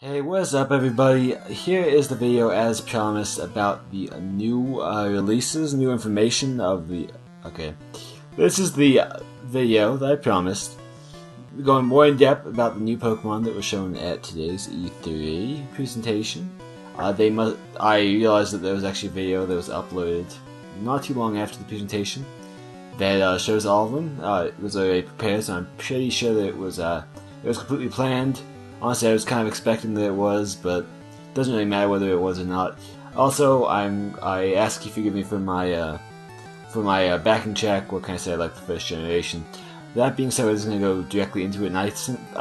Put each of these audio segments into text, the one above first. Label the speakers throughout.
Speaker 1: Hey, what's up everybody? Here is the video as promised about the new releases, new information of the... Okay, this is the video that I promised. Going more in depth about the new Pokemon that was shown at today's E3 presentation. I realized that there was actually a video that was uploaded not too long after the presentation that shows all of them. It was already prepared, so I'm pretty sure that it was completely planned. Honestly, I was kind of expecting that it was, but it doesn't really matter whether it was or not. Also, I ask you forgive me for my backing check. What can I say? I like the first generation. That being said, we're just gonna go directly into it, and I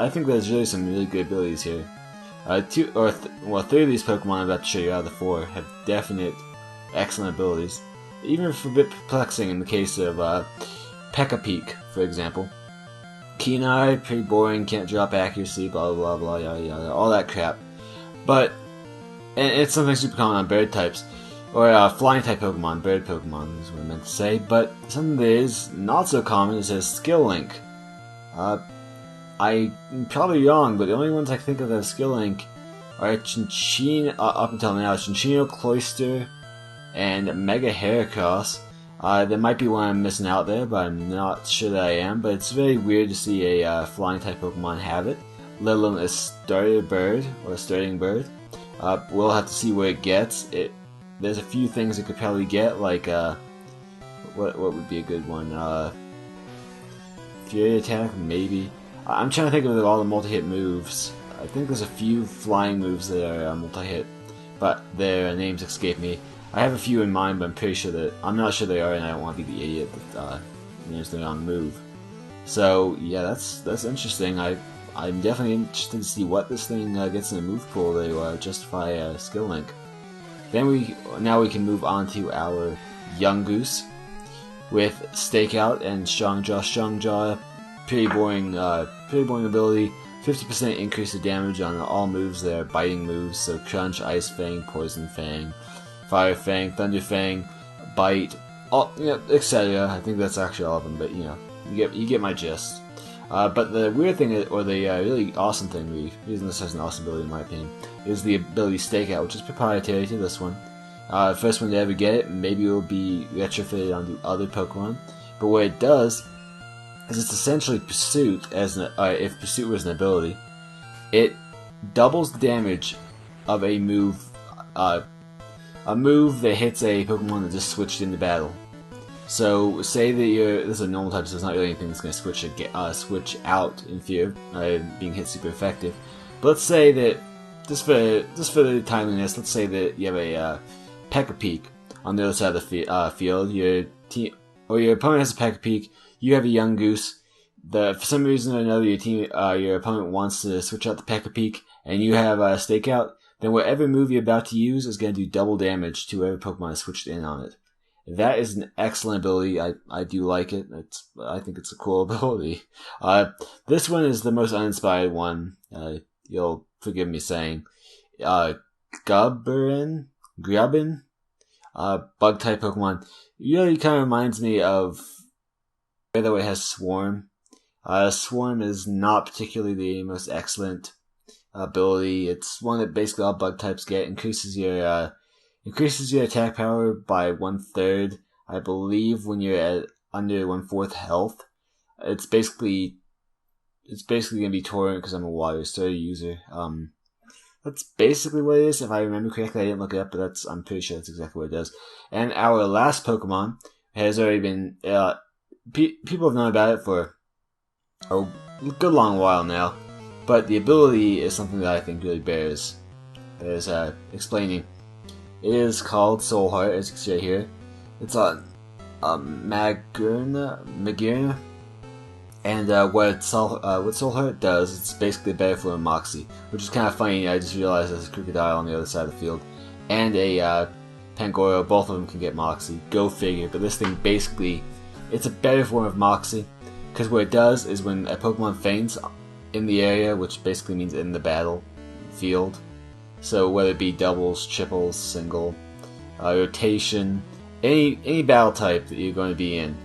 Speaker 1: think there's really some really good abilities here. Three of these Pokemon I'm about to show you out of the four have definite excellent abilities, even if a bit perplexing in the case of Pekka-Peak, for example. Keen Eye, pretty boring, can't drop accuracy, blah blah blah, yada yada, all that crap. But, and it's something super common on bird types, or flying type Pokemon, bird Pokemon is what I meant to say, but something that is not so common is a Skill Link. I'm probably wrong, but the only ones I can think of that have Skill Link are Cinccino, up until now, Cinccino, Cloyster, and Mega Heracross. There might be one I'm missing out there, but I'm not sure that I am. But it's very weird to see a flying type Pokemon have it, let alone a starter bird or a starting bird. We'll have to see what it gets. There's a few things it could probably get, like what would be a good one? Fury Attack, maybe. I'm trying to think of all the multi-hit moves. I think there's a few flying moves that are multi-hit, but their names escape me. I have a few in mind, but I'm not sure they are, and I don't want to be the idiot that names the wrong move. So yeah, that's interesting. I'm definitely interested to see what this thing gets in the move pool to justify a Skill Link. Then now we can move on to our Yungoos with Stakeout and Strong Jaw. Strong Jaw, pretty boring ability. 50% increase of damage on all moves that are biting moves. So Crunch, Ice Fang, Poison Fang, Fire Fang, Thunder Fang, Bite, etc. I think that's actually all of them, but you get my gist. But the weird thing, or the really awesome thing, the reason this has an awesome ability in my opinion, is the ability Stakeout, which is proprietary to this one. First one to ever get it, maybe it will be retrofitted onto other Pokemon. But what it does is it's essentially Pursuit, if Pursuit was an ability. It doubles the damage of a move that hits a Pokemon that just switched into battle. So, say that this is a normal type, so there's not really anything that's going to switch out in fear of being hit super effective. But let's say that, just for the timeliness, let's say that you have a Pekka-Peak on the other side of the field. Your opponent has a Pekka-Peak, you have a Yungoos. For some reason or another, your opponent wants to switch out the Pekka-Peak, and you have a Stakeout. Then whatever move you're about to use is going to do double damage to whatever Pokemon is switched in on it. That is an excellent ability. I do like it. I think it's a cool ability. This one is the most uninspired one. You'll forgive me saying. Grubbin, bug type Pokemon. Really kind of reminds me of, though it has Swarm. Swarm is not particularly the most excellent ability. It's one that basically all bug types get. Increases your attack power by 1/3, I believe, when you're at under 1/4 health. It's basically gonna be Torrent because I'm a Water Starter user. That's basically what it is. If I remember correctly, I didn't look it up, but I'm pretty sure that's exactly what it does. And our last Pokemon has already been people have known about it for a good long while now. But the ability is something that I think really bears explaining. It is called Soul Heart, as you can see right here. It's on Magearna. And what Soul Heart does, it's basically a better form of Moxie, which is kind of funny. I just realized there's a Krookodile on the other side of the field, and a Pangoro. Both of them can get Moxie. Go figure. But this thing basically, it's a better form of Moxie, because what it does is when a Pokemon faints in the area, which basically means in the battlefield, so whether it be doubles, triples, single, rotation, any battle type that you're going to be in,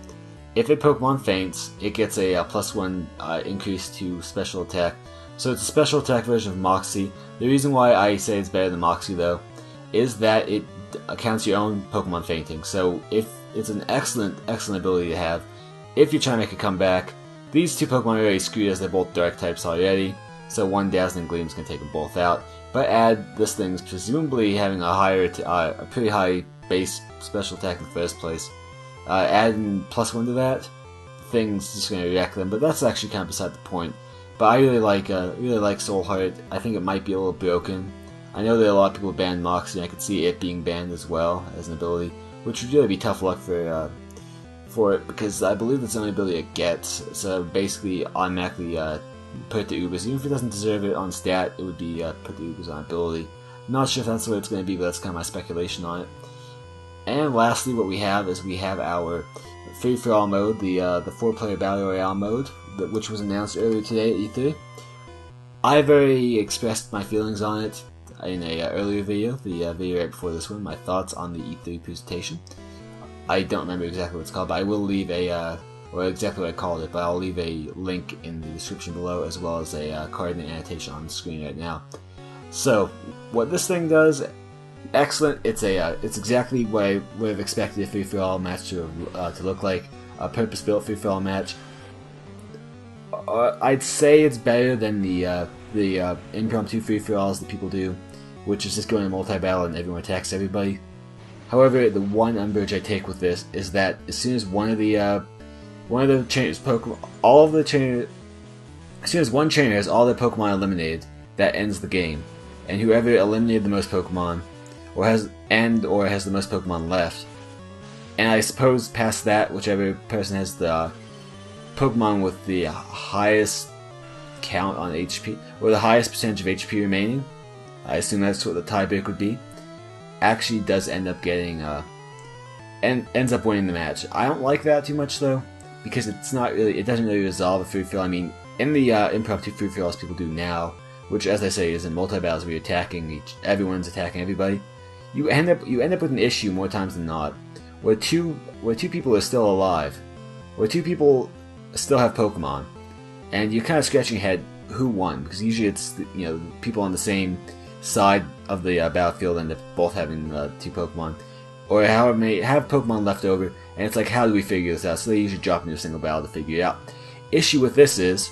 Speaker 1: if a Pokemon faints, it gets a +1 increase to special attack So it's a special attack version of Moxie. The reason why I say it's better than Moxie, though, is that it accounts your own Pokemon fainting. So if it's an excellent ability to have, if you're trying to make a comeback. These two Pokemon are already screwed as they're both Dark types already, so one Dazzling Gleam's gonna take them both out. But add this thing's presumably having a pretty high base special attack in the first place. Adding +1 to that, thing's just gonna wreck them. But that's actually kind of beside the point. But I really like Soul Heart. I think it might be a little broken. I know that a lot of people banned Moxie, and I could see it being banned as well as an ability, which would really be tough luck for it, because I believe it's the only ability it gets. So basically, automatically put it to Ubers. Even if it doesn't deserve it on stat, it would be put to Ubers on ability. Not sure if that's what it's going to be, but that's kind of my speculation on it. And lastly, what we have is our free-for-all mode, the 4-player Battle Royale mode, which was announced earlier today at E3. I've already expressed my feelings on it in a earlier video, the video right before this one, my thoughts on the E3 presentation. I don't remember exactly what it's called, but I will leave or exactly what I called it, but I'll leave a link in the description below, as well as a coordinate annotation on the screen right now. So, what this thing does, excellent. It's exactly what I would have expected a free-for-all match to look like, a purpose-built free-for-all match. I'd say it's better than the impromptu free-for-alls that people do, which is just going to multi-battle and everyone attacks everybody. However, the one umbrage I take with this is that as soon as one of the trainers' Pokemon, as soon as one trainer has all their Pokemon eliminated, that ends the game, and whoever eliminated the most Pokemon, or has the most Pokemon left, and I suppose past that, whichever person has the Pokemon with the highest count on HP, or the highest percentage of HP remaining, I assume that's what the tiebreak would be, actually does end up getting ends up winning the match. I don't like that too much though, because it doesn't really resolve a free-for-all. I mean, in the impromptu free-for-alls people do now, which, as I say, is in multi-battles where you're attacking everyone's attacking everybody, you end up with an issue more times than not, where two people are still alive, where two people still have Pokemon, and you're kind of scratching your head who won, because usually it's people on the same side of the battlefield end up both having two Pokemon, or however many have Pokemon left over, and it's like, how do we figure this out? So they usually drop into a single battle to figure it out. Issue with this is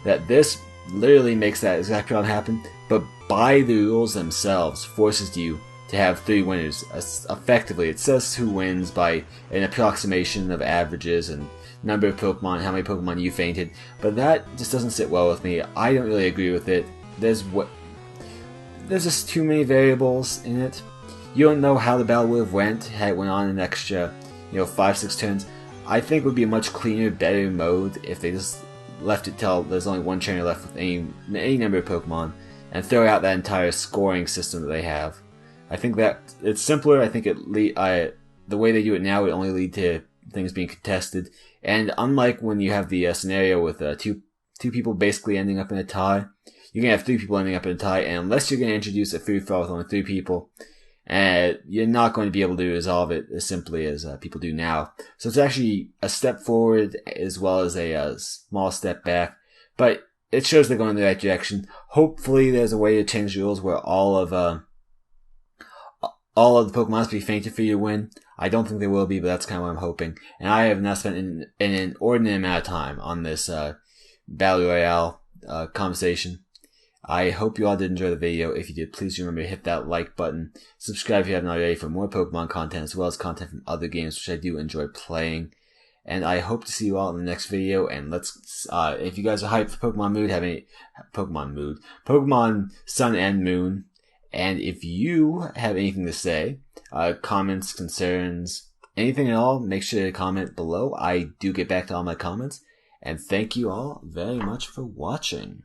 Speaker 1: that this literally makes that exact problem happen, but by the rules themselves forces you to have 3 winners. Effectively, it says who wins by an approximation of averages and number of Pokemon, how many Pokemon you fainted, but that just doesn't sit well with me. I don't really agree with it. There's just too many variables in it. You don't know how the battle would have went had it went on an extra, 5-6 turns. I think it would be a much cleaner, better mode if they just left it till there's only one trainer left with any number of Pokemon, and throw out that entire scoring system that they have. I think that it's simpler. I think the way they do it now would only lead to things being contested, and unlike when you have the scenario with two people basically ending up in a tie, you're going to have 3 people ending up in a tie, and unless you're going to introduce a free-for-all with only 3 people, you're not going to be able to resolve it as simply as people do now. So it's actually a step forward as well as a small step back, but it shows they're going in the right direction. Hopefully there's a way to change the rules where all of the Pokemon must be fainted for you to win. I don't think there will be, but that's kind of what I'm hoping. And I have now spent an inordinate amount of time on this Battle Royale conversation. I hope you all did enjoy the video. If you did, please remember to hit that like button. Subscribe if you haven't already for more Pokemon content, as well as content from other games which I do enjoy playing. And I hope to see you all in the next video. And if you guys are hyped for Pokemon Sun and Moon, and if you have anything to say, comments, concerns, anything at all, make sure to comment below. I do get back to all my comments. And thank you all very much for watching.